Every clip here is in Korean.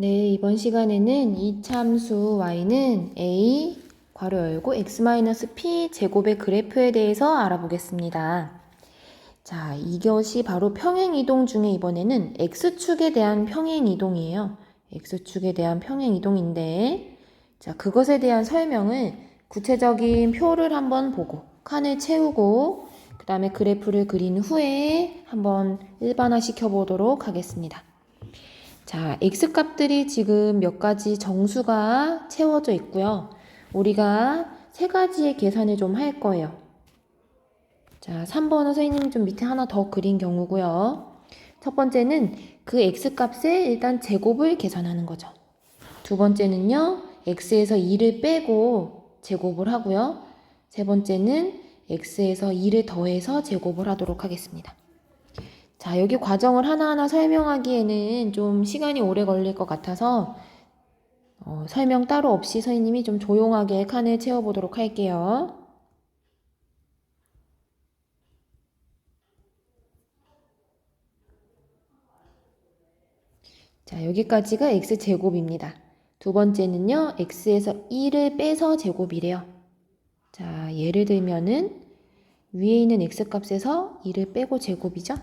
네, 이번 시간에는 이차함수 y는 a 괄호 열고 x-p 제곱의 그래프에 대해서 알아보겠습니다. 자, 이것이 바로 평행이동 중에 이번에는 x축에 대한 평행이동이에요. x축에 대한 평행이동인데, 자, 그것에 대한 설명을 구체적인 표를 한번 보고 칸을 채우고 그 다음에 그래프를 그린 후에 한번 일반화시켜 보도록 하겠습니다. 자, x값들이 지금 몇 가지 정수가 채워져 있고요. 우리가 세 가지의 계산을 좀 할 거예요. 자, 3번은 선생님이 좀 밑에 하나 더 그린 경우고요. 첫 번째는 그 x값의 일단 제곱을 계산하는 거죠. 두 번째는요, x에서 2를 빼고 제곱을 하고요. 세 번째는 x에서 2를 더해서 제곱을 하도록 하겠습니다. 자, 여기 과정을 하나하나 설명하기에는 좀 시간이 오래 걸릴 것 같아서 설명 따로 없이 선생님이 좀 조용하게 칸을 채워보도록 할게요. 자, 여기까지가 x제곱입니다. 두 번째는요, x에서 1을 빼서 제곱이래요. 자, 예를 들면은 위에 있는 x값에서 2를 빼고 제곱이죠?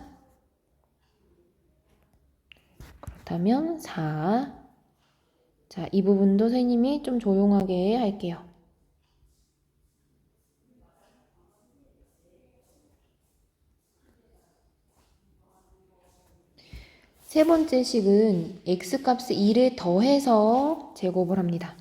그렇다면 4. 자, 이 부분도 선생님이 좀 조용하게 할게요. 세 번째 식은 x값에 2를 더해서 제곱을 합니다.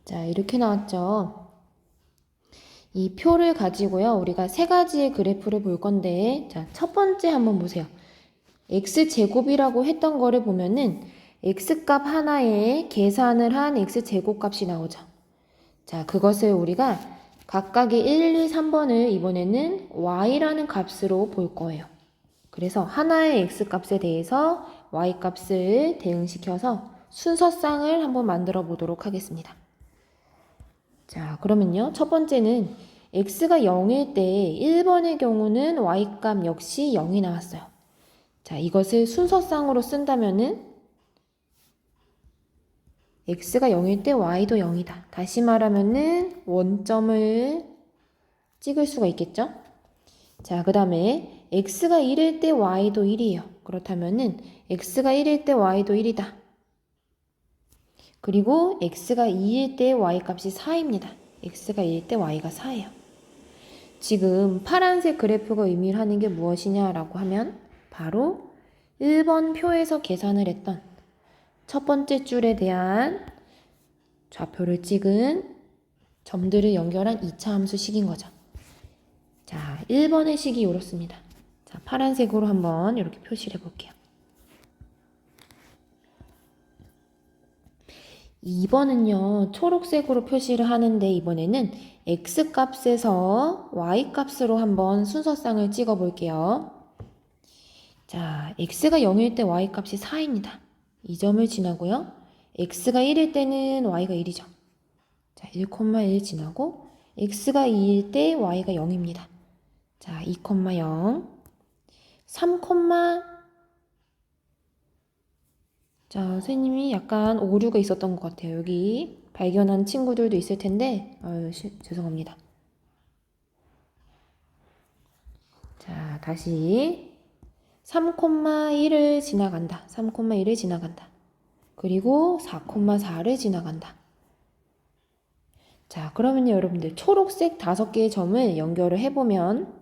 자, 이렇게 나왔죠. 이 표를 가지고요. 우리가 세 가지의 그래프를 볼 건데, 자, 첫 번째 한번 보세요. x제곱이라고 했던 거를 보면은 x값 하나에 계산을 한 x제곱 값이 나오죠. 자, 그것을 우리가 각각의 1, 2, 3번을 이번에는 y라는 값으로 볼 거예요. 그래서 하나의 x값에 대해서 y값을 대응시켜서 순서쌍을 한번 만들어 보도록 하겠습니다. 자, 그러면요. 첫 번째는 x가 0일 때 1번의 경우는 y값 역시 0이 나왔어요. 자, 이것을 순서쌍으로 쓴다면은 x가 0일 때 y도 0이다. 다시 말하면은 원점을 찍을 수가 있겠죠? 자, 그 다음에 x가 1일 때 y도 1이에요. 그렇다면은 x가 1일 때 y도 1이다. 그리고 x가 2일 때 y값이 4입니다. x가 2일 때 y가 4예요. 지금 파란색 그래프가 의미하는 게 무엇이냐라고 하면 바로 1번 표에서 계산을 했던 첫 번째 줄에 대한 좌표를 찍은 점들을 연결한 2차 함수식인 거죠. 자, 1번의 식이 이렇습니다. 자, 파란색으로 한번 이렇게 표시를 해볼게요. 2번은요, 초록색으로 표시를 하는데 이번에는 x값에서 y값으로 한번 순서쌍을 찍어 볼게요. 자, x가 0일 때 y값이 4입니다. 이 점을 지나고요. x가 1일 때는 y가 1이죠. 자, 1,1 지나고 x가 2일 때 y가 0입니다. 자, 2,0 3, 자, 선생님이 약간 오류가 있었던 것 같아요. 여기 발견한 친구들도 있을 텐데 죄송합니다. 자, 다시 3,1을 지나간다. 3,1을 지나간다. 그리고 4,4를 지나간다. 자, 그러면요, 여러분들 초록색 5개의 점을 연결을 해보면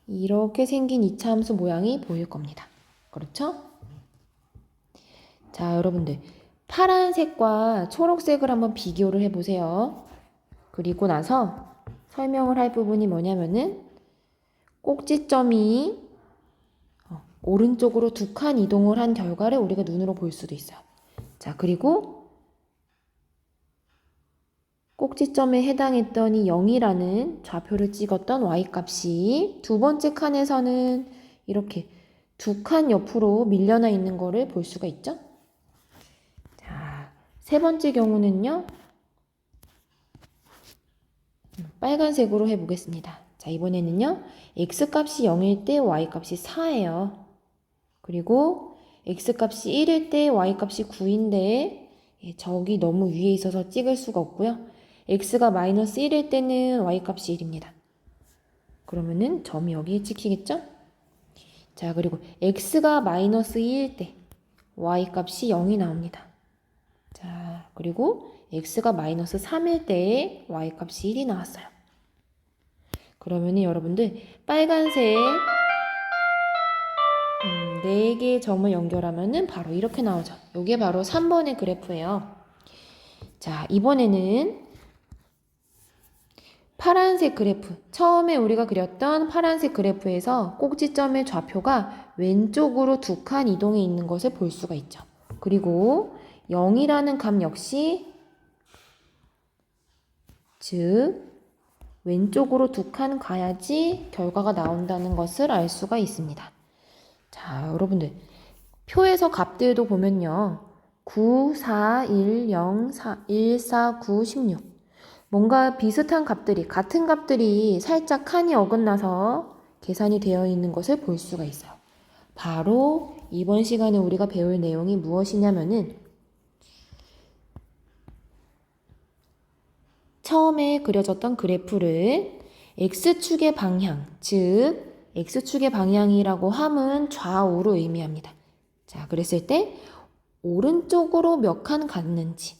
이렇게 생긴 2차 함수 모양이 보일 겁니다. 그렇죠? 자, 여러분들 파란색과 초록색을 한번 비교를 해보세요. 그리고 나서 설명을 할 부분이 뭐냐면은 꼭지점이 오른쪽으로 2칸 이동을 한 결과를 우리가 눈으로 볼 수도 있어요. 자, 그리고 꼭지점에 해당했던 이 0이라는 좌표를 찍었던 y값이 두 번째 칸에서는 이렇게 두 칸 옆으로 밀려나 있는 거를 볼 수가 있죠. 자, 세 번째 경우는요. 빨간색으로 해보겠습니다. 자, 이번에는요. x값이 0일 때 y값이 4예요. 그리고 x값이 1일 때 y값이 9인데 저기 너무 위에 있어서 찍을 수가 없고요. x가 마이너스 1일 때는 y값이 1입니다. 그러면은 점이 여기에 찍히겠죠? 자, 그리고 x가 마이너스 2일 때 y값이 0이 나옵니다. 자, 그리고 x가 마이너스 3일 때 y값이 1이 나왔어요. 그러면은 여러분들 빨간색 4개의 점을 연결하면은 바로 이렇게 나오죠. 이게 바로 3번의 그래프예요. 자, 이번에는 파란색 그래프. 처음에 우리가 그렸던 파란색 그래프에서 꼭지점의 좌표가 왼쪽으로 두 칸 이동해 있는 것을 볼 수가 있죠. 그리고 0이라는 값 역시 즉 왼쪽으로 두 칸 가야지 결과가 나온다는 것을 알 수가 있습니다. 자, 여러분들 표에서 값들도 보면요. 9, 4, 1, 0, 1, 4, 9, 16 뭔가 비슷한 값들이 같은 값들이 살짝 칸이 어긋나서 계산이 되어 있는 것을 볼 수가 있어요. 바로 이번 시간에 우리가 배울 내용이 무엇이냐면은 처음에 그려졌던 그래프를 x축의 방향, 즉 x축의 방향이라고 함은 좌우로 의미합니다. 자, 그랬을 때 오른쪽으로 몇 칸 갔는지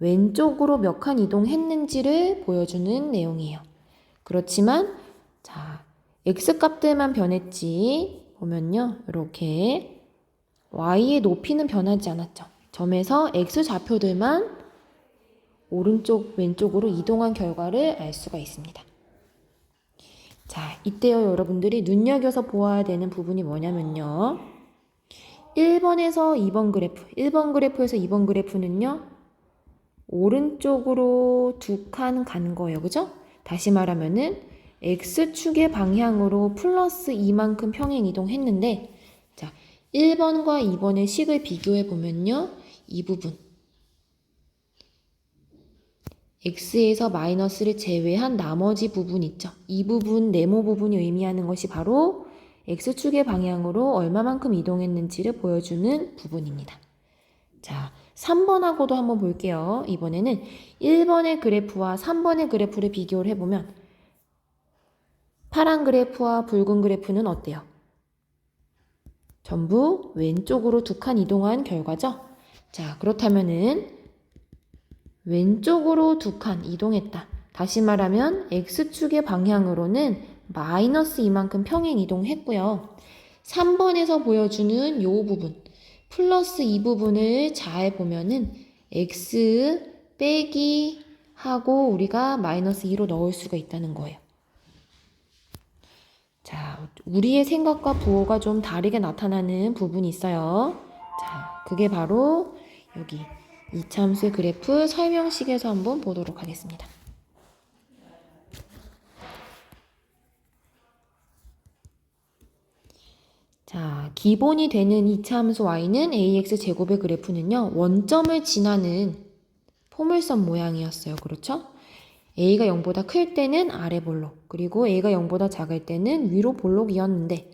왼쪽으로 몇 칸 이동했는지를 보여주는 내용이에요. 그렇지만 자, x값들만 변했지 보면요. 이렇게 y의 높이는 변하지 않았죠. 점에서 x좌표들만 오른쪽 왼쪽으로 이동한 결과를 알 수가 있습니다. 자, 이때요 여러분들이 눈여겨서 보아야 되는 부분이 뭐냐면요. 1번에서 2번 그래프, 1번 그래프에서 2번 그래프는요. 오른쪽으로 두 칸 간 거예요. 그죠? 다시 말하면은 x축의 방향으로 플러스 2만큼 평행 이동했는데 자, 1번과 2번의 식을 비교해 보면요. 이 부분 x에서 마이너스를 제외한 나머지 부분 있죠. 이 부분, 네모 부분이 의미하는 것이 바로 x축의 방향으로 얼마만큼 이동했는지를 보여주는 부분입니다. 자, 3번하고도 한번 볼게요. 이번에는 1번의 그래프와 3번의 그래프를 비교를 해보면 파란 그래프와 붉은 그래프는 어때요? 전부 왼쪽으로 두 칸 이동한 결과죠? 자, 그렇다면은 왼쪽으로 두 칸 이동했다. 다시 말하면 x축의 방향으로는 마이너스 이만큼 평행 이동했고요. 3번에서 보여주는 이 부분 플러스 이 부분을 잘 보면은 x 빼기 하고 우리가 마이너스 2로 넣을 수가 있다는 거예요. 자, 우리의 생각과 부호가 좀 다르게 나타나는 부분이 있어요. 자, 그게 바로 여기 이참수의 그래프 설명식에서 한번 보도록 하겠습니다. 자, 기본이 되는 이차함수 y는 ax제곱의 그래프는요. 원점을 지나는 포물선 모양이었어요. 그렇죠? a가 0보다 클 때는 아래 볼록, 그리고 a가 0보다 작을 때는 위로 볼록이었는데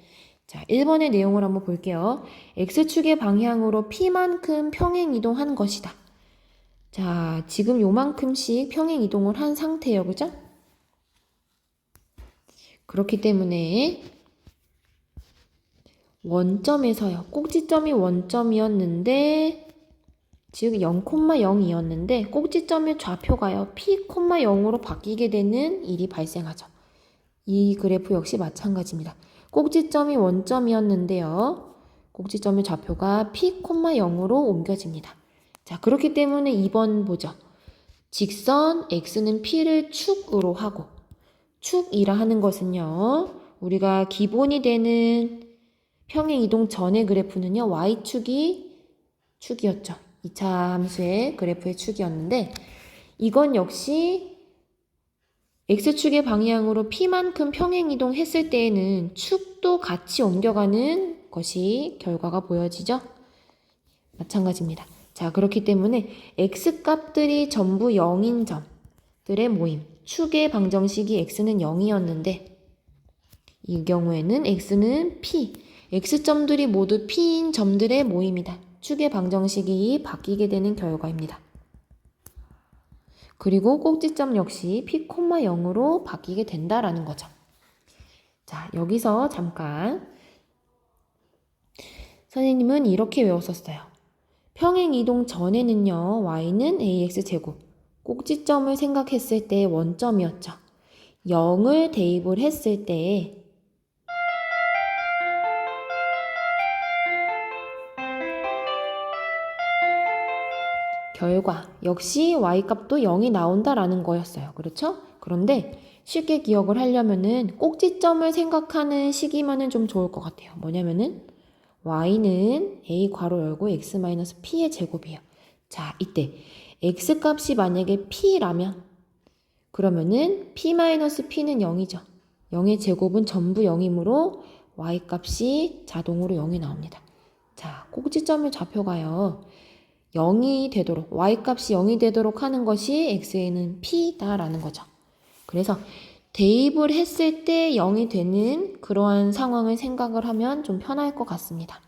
자, 1번의 내용을 한번 볼게요. x축의 방향으로 p만큼 평행 이동한 것이다. 자, 지금 요만큼씩 평행 이동을 한 상태예요. 그죠? 그렇기 때문에 원점에서요. 꼭지점이 원점이었는데 즉 0,0이었는데 꼭지점의 좌표가요. p,0으로 바뀌게 되는 일이 발생하죠. 이 그래프 역시 마찬가지입니다. 꼭지점이 원점이었는데요. 꼭지점의 좌표가 p,0으로 옮겨집니다. 자, 그렇기 때문에 2번 보죠. 직선 x는 p를 축으로 하고 축이라 하는 것은요. 우리가 기본이 되는 평행 이동 전의 그래프는요. y축이 축이었죠. 2차 함수의 그래프의 축이었는데 이건 역시 X축의 방향으로 P만큼 평행이동했을 때에는 축도 같이 옮겨가는 것이 결과가 보여지죠? 마찬가지입니다. 자, 그렇기 때문에 X값들이 전부 0인 점들의 모임. 축의 방정식이 X는 0이었는데 이 경우에는 X는 P. X점들이 모두 P인 점들의 모임이다. 축의 방정식이 바뀌게 되는 결과입니다. 그리고 꼭지점 역시 P, 0으로 바뀌게 된다라는 거죠. 자, 여기서 잠깐 선생님은 이렇게 외웠었어요. 평행이동 전에는요, y는 ax제곱, 꼭지점을 생각했을 때 원점이었죠. 0을 대입을 했을 때 결과 역시 y값도 0이 나온다라는 거였어요. 그렇죠? 그런데 쉽게 기억을 하려면은 꼭지점을 생각하는 식이면은 좀 좋을 것 같아요. 뭐냐면은 y는 a 괄호 열고 x-p의 제곱이에요. 자, 이때 x값이 만약에 p라면 그러면은 p-p는 0이죠. 0의 제곱은 전부 0이므로 y값이 자동으로 0이 나옵니다. 자, 꼭지점을 좌표가요. 0이 되도록, y값이 0이 되도록 하는 것이 x에는 p다라는 거죠. 그래서 대입을 했을 때 0이 되는 그러한 상황을 생각을 하면 좀 편할 것 같습니다.